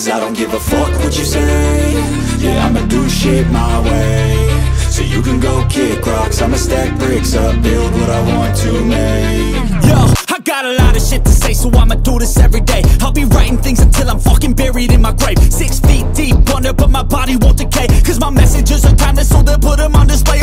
cause I don't give a fuck what you say. Yeah, I'ma do shit my way. So you can go kick rocks, I'ma stack bricks up, build what I want to make. Yo, I got a lot of shit to say, so I'ma do this every day. I'll be writing things until I'm fucking buried in my grave. 6 feet deep under, but my body won't decay, cause my messages are timeless, so they'll put them on display.